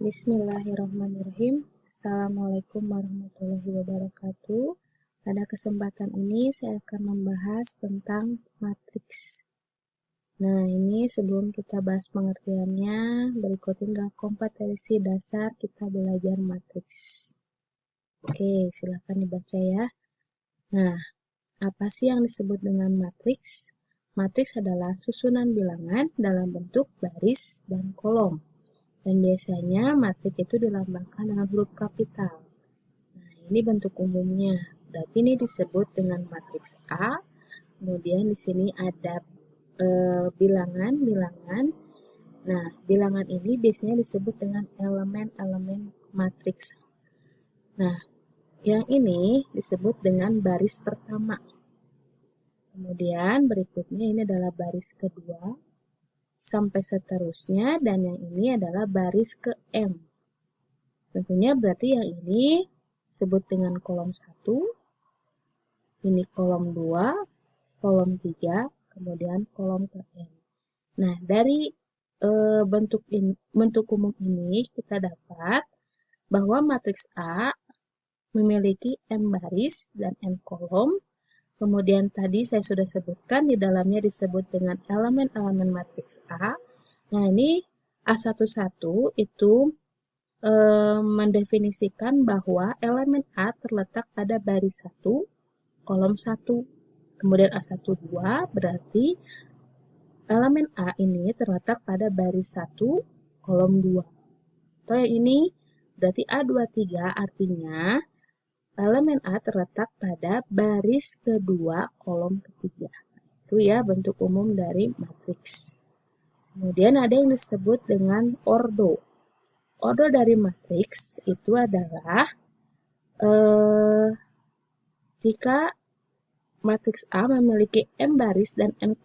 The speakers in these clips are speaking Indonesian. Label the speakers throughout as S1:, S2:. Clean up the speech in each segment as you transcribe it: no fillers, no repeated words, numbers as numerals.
S1: Bismillahirrahmanirrahim. Assalamualaikum warahmatullahi wabarakatuh. Pada kesempatan ini saya akan membahas tentang matriks. Nah, ini sebelum kita bahas pengertiannya, berikut ini adalah kompetensi dasar kita belajar matriks. Oke, silakan dibaca ya. Nah, apa sih yang disebut dengan matriks? Matriks adalah susunan bilangan dalam bentuk baris dan kolom. Dan biasanya matriks itu dilambangkan dengan huruf kapital. Nah, ini bentuk umumnya. Berarti ini disebut dengan matriks A. Kemudian di sini ada bilangan-bilangan. Nah, bilangan ini biasanya disebut dengan elemen-elemen matriks. Nah, yang ini disebut dengan baris pertama. Kemudian berikutnya ini adalah baris kedua, sampai seterusnya, dan yang ini adalah baris ke M. Tentunya berarti yang ini disebut dengan kolom 1, ini kolom 2, kolom 3, kemudian kolom ke M. Nah, dari bentuk umum ini kita dapat bahwa matriks A memiliki M baris dan M kolom. Kemudian tadi saya sudah sebutkan di dalamnya disebut dengan elemen-elemen matriks A. Nah, ini A11 itu mendefinisikan bahwa elemen A terletak pada baris 1, kolom 1. Kemudian A12 berarti elemen A ini terletak pada baris 1, kolom 2. Atau yang ini berarti A23 artinya elemen A terletak pada baris kedua, kolom ketiga. Itu ya bentuk umum dari matriks. Kemudian ada yang disebut dengan ordo. Ordo dari matriks itu adalah jika matriks A memiliki M baris dan N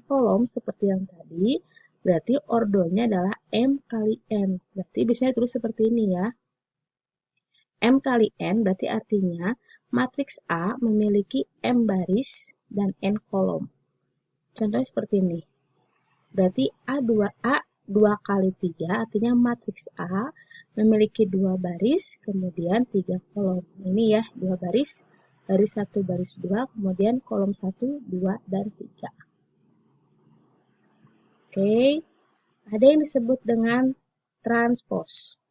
S1: kolom seperti yang tadi, berarti ordonya adalah M kali N. Berarti biasanya tulis seperti ini ya. M kali N berarti artinya matriks A memiliki M baris dan N kolom. Contohnya seperti ini. Berarti A2 kali 3 artinya matriks A memiliki 2 baris, kemudian 3 kolom. Ini ya, 2 baris, baris 1, baris 2, kemudian kolom 1, 2, dan 3. Oke, ada yang disebut dengan transpose.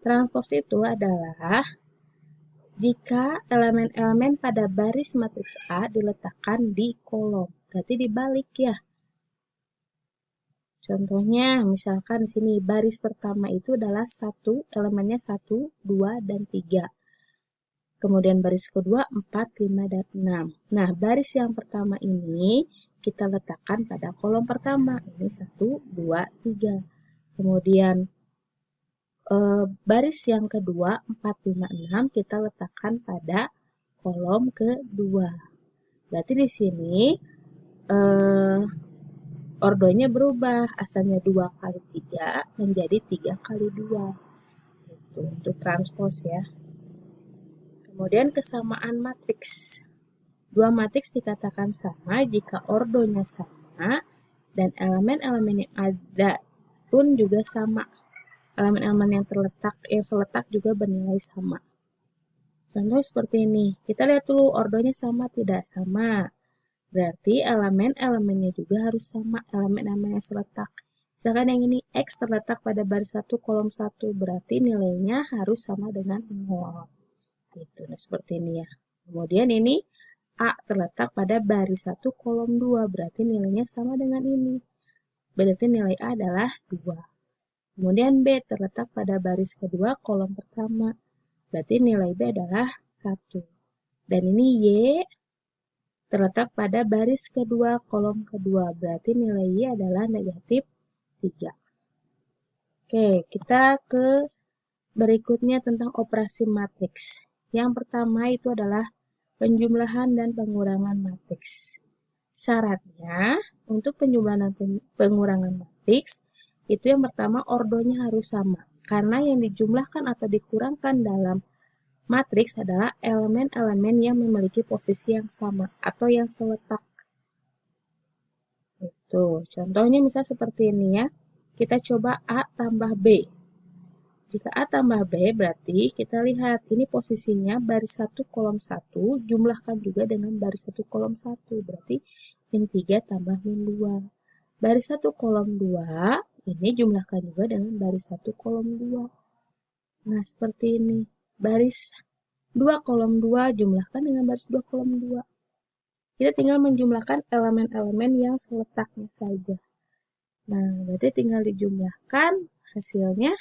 S1: Transpose itu adalah jika elemen-elemen pada baris matriks A diletakkan di kolom. Berarti dibalik ya. Contohnya, misalkan di sini baris pertama itu adalah 1, elemennya 1, 2, dan 3. Kemudian baris kedua 4, 5, dan 6. Nah, baris yang pertama ini kita letakkan pada kolom pertama. Ini 1, 2, 3. Kemudian baris yang kedua 4, 5, 6 kita letakkan pada kolom kedua. Berarti di sini ordonya berubah, asalnya 2 kali 3 menjadi 3 kali 2. Itu untuk transpose ya. Kemudian kesamaan matriks. Dua matriks dikatakan sama jika ordonya sama dan elemen-elemen yang ada pun juga sama. Elemen-elemen yang seletak juga bernilai sama. Contoh seperti ini. Kita lihat dulu ordonya sama tidak sama. Berarti elemen-elemennya juga harus sama, elemen-elemen yang seletak. Misalkan yang ini X terletak pada baris 1, kolom 1, berarti nilainya harus sama dengan 0. Gitu, nah seperti ini ya. Kemudian ini A terletak pada baris 1, kolom 2, berarti nilainya sama dengan ini. Berarti nilai A adalah 2. Kemudian B terletak pada baris kedua, kolom pertama, berarti nilai B adalah 1. Dan ini Y terletak pada baris kedua, kolom kedua. Berarti nilai Y adalah negatif 3. Oke, kita ke berikutnya tentang operasi matriks. Yang pertama itu adalah penjumlahan dan pengurangan matriks. Syaratnya untuk penjumlahan dan pengurangan matriks, itu yang pertama ordonya harus sama. Karena yang dijumlahkan atau dikurangkan dalam matriks adalah elemen-elemen yang memiliki posisi yang sama atau yang seletak. Itu, contohnya misal seperti ini ya. Kita coba A tambah B. Jika A tambah B berarti kita lihat ini posisinya baris 1 kolom 1 jumlahkan juga dengan baris 1 kolom 1 berarti min 3 tambah min 2. Baris 1 kolom 2 ini jumlahkan juga dengan baris 1 kolom 2. Nah seperti ini. Baris 2 kolom 2 jumlahkan dengan baris 2 kolom 2. Kita tinggal menjumlahkan elemen-elemen yang seletaknya saja. Nah, berarti tinggal dijumlahkan hasilnya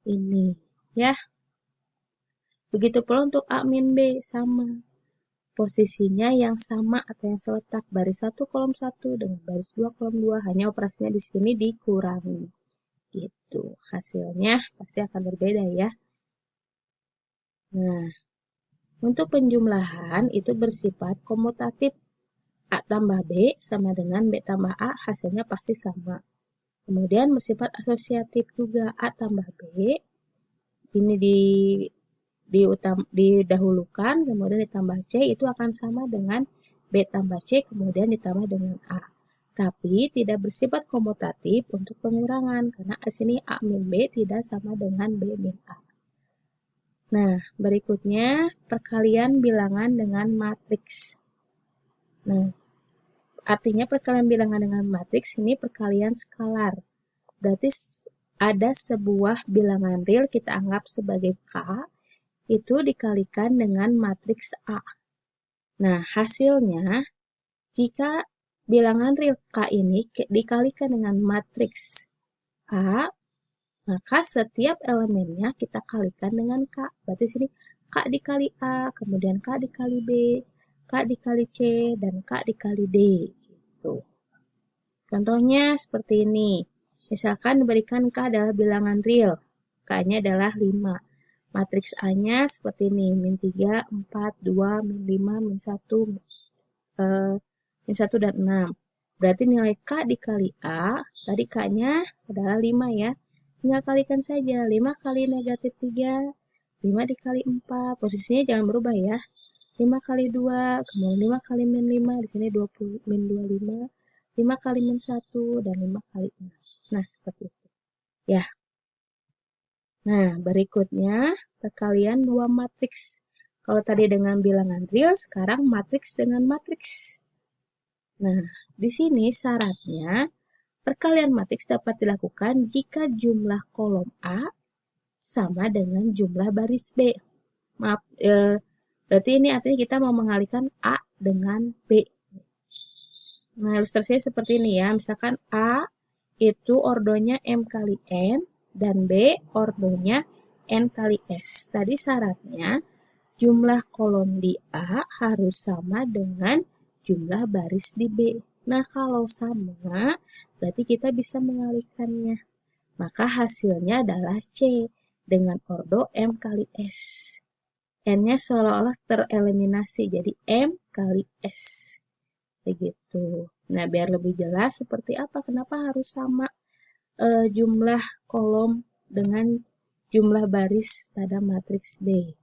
S1: ini ya. Begitu pula untuk A min B sama. Posisinya yang sama atau yang seletak baris 1 kolom 1 dengan baris 2 kolom 2 hanya operasinya di sini dikurangi. Gitu. Hasilnya pasti akan berbeda ya. Nah, untuk penjumlahan itu bersifat komutatif. A tambah B sama dengan B tambah A hasilnya pasti sama. Kemudian bersifat asosiatif juga A tambah B ini didahulukan kemudian ditambah C itu akan sama dengan B tambah C kemudian ditambah dengan A. Tapi tidak bersifat komutatif untuk pengurangan karena di sini A min B tidak sama dengan B min A. Nah, berikutnya perkalian bilangan dengan matriks. Nah, artinya perkalian bilangan dengan matriks ini perkalian skalar. Berarti ada sebuah bilangan real kita anggap sebagai K, itu dikalikan dengan matriks A. Nah, hasilnya jika bilangan real K ini dikalikan dengan matriks A, maka setiap elemennya kita kalikan dengan K. Berarti sini K dikali A, kemudian K dikali B, K dikali C, dan K dikali D. Gitu. Contohnya seperti ini. Misalkan diberikan K adalah bilangan real. K-nya adalah 5. Matriks A-nya seperti ini. Min 3, 4, 2, min 5, min 1, min 1 dan 6. Berarti nilai K dikali A, tadi K-nya adalah 5 ya. Tinggal kalikan saja. 5 kali negatif 3, 5 dikali 4. Posisinya jangan berubah ya. 5 kali 2, kemudian 5 kali min 5, di sini 20, min 25. 5 kali min 1, dan 5 kali 6. Nah, seperti itu. Ya. Nah, berikutnya perkalian dua matriks. Kalau tadi dengan bilangan real, sekarang matriks dengan matriks. Nah, di sini syaratnya perkalian matriks dapat dilakukan jika jumlah kolom A sama dengan jumlah baris B. Maaf, berarti ini artinya kita mau mengalihkan A dengan B. Nah, ilustrasinya seperti ini ya. Misalkan A itu ordonya M kali N dan B ordonya N kali S. Tadi syaratnya jumlah kolom di A harus sama dengan jumlah baris di B. Nah, kalau sama, berarti kita bisa mengalihkannya. Maka hasilnya adalah C dengan ordo M kali S. N-nya seolah-olah tereliminasi, jadi M kali S. Begitu. Nah, biar lebih jelas seperti apa, kenapa harus sama jumlah kolom dengan jumlah baris pada matriks B.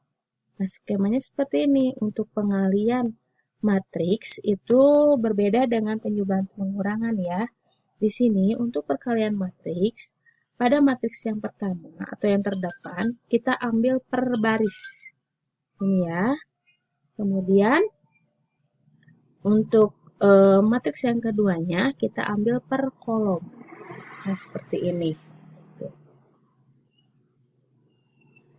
S1: Nah, skemanya seperti ini. Untuk pengalian matriks itu berbeda dengan penjumlahan pengurangan ya. Di sini untuk perkalian matriks, pada matriks yang pertama atau yang terdepan, kita ambil per baris. Ini ya. Kemudian untuk matriks yang keduanya kita ambil per kolom. Nah, seperti ini.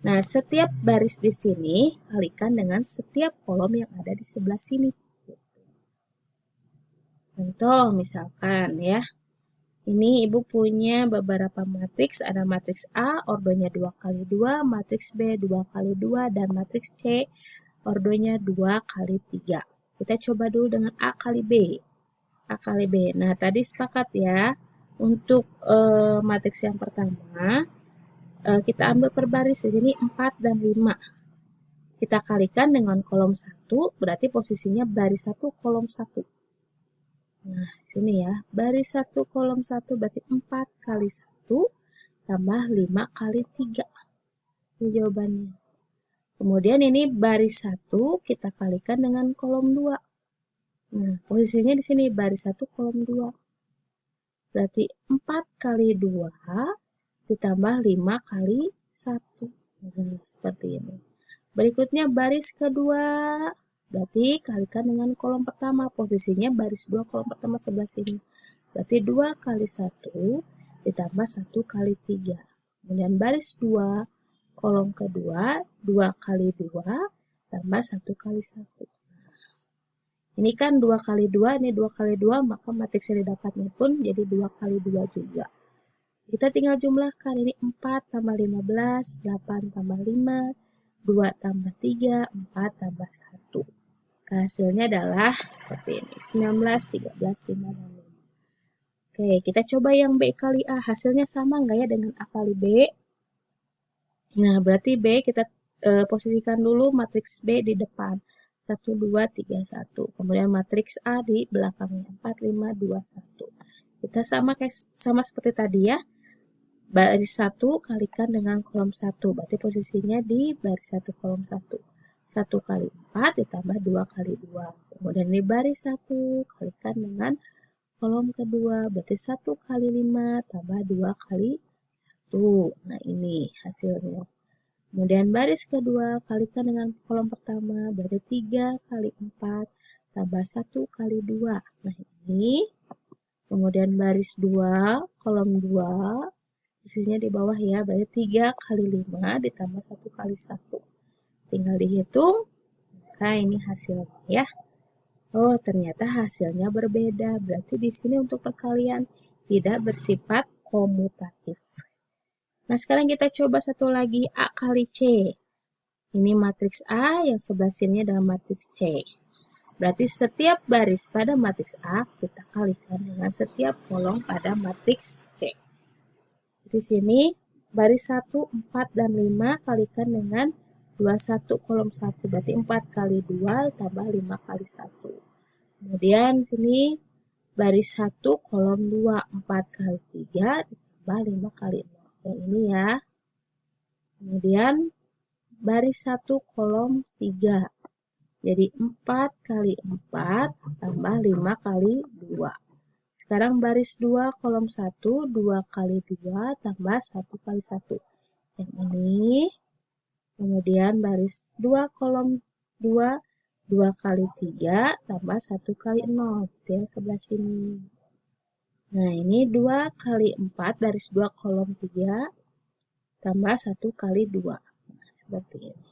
S1: Nah, setiap baris di sini kalikan dengan setiap kolom yang ada di sebelah sini. Contoh misalkan ya. Ini Ibu punya beberapa matriks, ada matriks A ordonya 2 kali 2, matriks B 2 kali 2, dan matriks C ordonya 2 kali 3. Kita coba dulu dengan A kali B. A kali B. Nah, tadi sepakat ya, untuk matriks yang pertama, kita ambil per baris di sini 4 dan 5. Kita kalikan dengan kolom 1, berarti posisinya baris 1 kolom 1. Nah, sini ya, baris 1 kolom 1 berarti 4 kali 1 tambah 5 kali 3. Ini jawabannya. Kemudian ini baris 1 kita kalikan dengan kolom 2. Nah, posisinya di sini baris 1 kolom 2. Berarti 4 kali 2 ditambah 5 kali 1. Seperti ini. Berikutnya baris kedua, berarti kalikan dengan kolom pertama. Posisinya baris 2 kolom pertama sebelah sini. Berarti 2 kali 1 ditambah 1 kali 3. Kemudian baris 2 kolom kedua, 2 kali 2 tambah 1 kali 1. Ini kan 2 kali 2, ini 2 kali 2, maka matriks yang didapatnya pun jadi 2 kali 2 juga. Kita tinggal jumlahkan, ini 4 tambah 15, 8 tambah 5, 2 tambah 3, 4 tambah 1. Hasilnya adalah seperti ini, 19, 13, 5, dan 5. Oke, kita coba yang B kali A. Hasilnya sama nggak ya dengan A kali B? Nah, berarti B kita posisikan dulu matriks B di depan. 1, 2, 3, 1. Kemudian matriks A di belakangnya. 4, 5, 2, 1. Kita sama seperti tadi ya. Baris 1 kalikan dengan kolom 1. Berarti posisinya di baris 1 kolom 1. 1 kali 4 ditambah 2 kali 2. Kemudian di baris 1 kalikan dengan kolom kedua. Berarti 1 kali 5 tambah 2 kali 1. Nah, ini hasilnya. Kemudian baris kedua kalikan dengan kolom pertama. Berarti 3 kali 4 tambah 1 kali 2. Nah, ini. Kemudian baris 2 kolom 2. Isinya di bawah ya, berarti 3 kali 5 ditambah 1 kali 1. Tinggal dihitung, nah ini hasilnya ya. Oh, ternyata hasilnya berbeda. Berarti di sini untuk perkalian tidak bersifat komutatif. Nah, sekarang kita coba satu lagi, A kali C. Ini matriks A, yang sebelah sini adalah matriks C. Berarti setiap baris pada matriks A, kita kalikan dengan setiap kolom pada matriks C. Di sini baris 1, 4, dan 5 kalikan dengan 21 kolom 1. Berarti 4 kali 2 tambah 5 kali 1. Kemudian sini baris 1 kolom 2. 4 kali 3 tambah 5 kali 0. Yang ini ya. Kemudian baris 1 kolom 3. Jadi 4 kali 4 tambah 5 kali 2. Sekarang baris 2 kolom 1, 2 kali 2 tambah 1 kali 1. Yang ini. Kemudian baris 2 kolom 2, 2 kali 3 tambah 1 kali 0. Itu yang sebelah sini. Nah, ini 2 kali 4 baris 2 kolom 3 tambah 1 kali 2. Nah, seperti ini.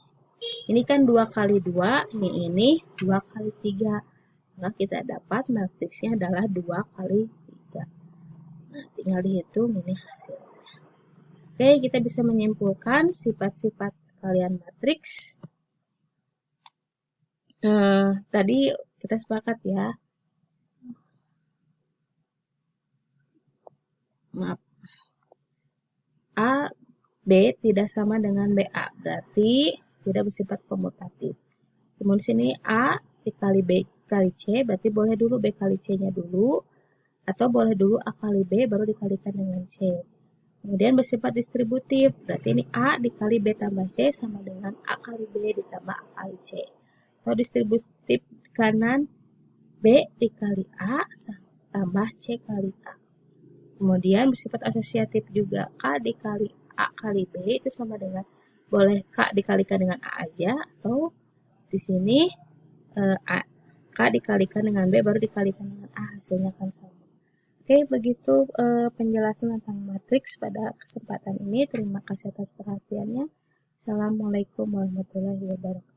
S1: Ini kan 2 kali 2, ini 2 kali 3. Maka kita dapat matriksnya adalah 2 kali 3. Nah, tinggal dihitung ini hasilnya. Oke, kita bisa menyimpulkan sifat-sifat perkalian matriks. Tadi kita sepakat ya. Maaf. A, B tidak sama dengan BA. Berarti tidak bersifat komutatif. Kemudian sini A dikali B kali C, berarti boleh dulu B kali C-nya dulu. Atau boleh dulu A kali B baru dikalikan dengan C. Kemudian bersifat distributif, berarti ini A dikali B tambah C sama dengan A kali B ditambah A kali C. Atau distributif kanan, B dikali A tambah C kali A. Kemudian bersifat asosiatif juga, K dikali A kali B itu sama dengan, boleh K dikalikan dengan A aja, atau di sini K dikalikan dengan B baru dikalikan dengan A, hasilnya akan sama. Oke, begitu penjelasan tentang matriks pada kesempatan ini. Terima kasih atas perhatiannya. Assalamualaikum warahmatullahi wabarakatuh.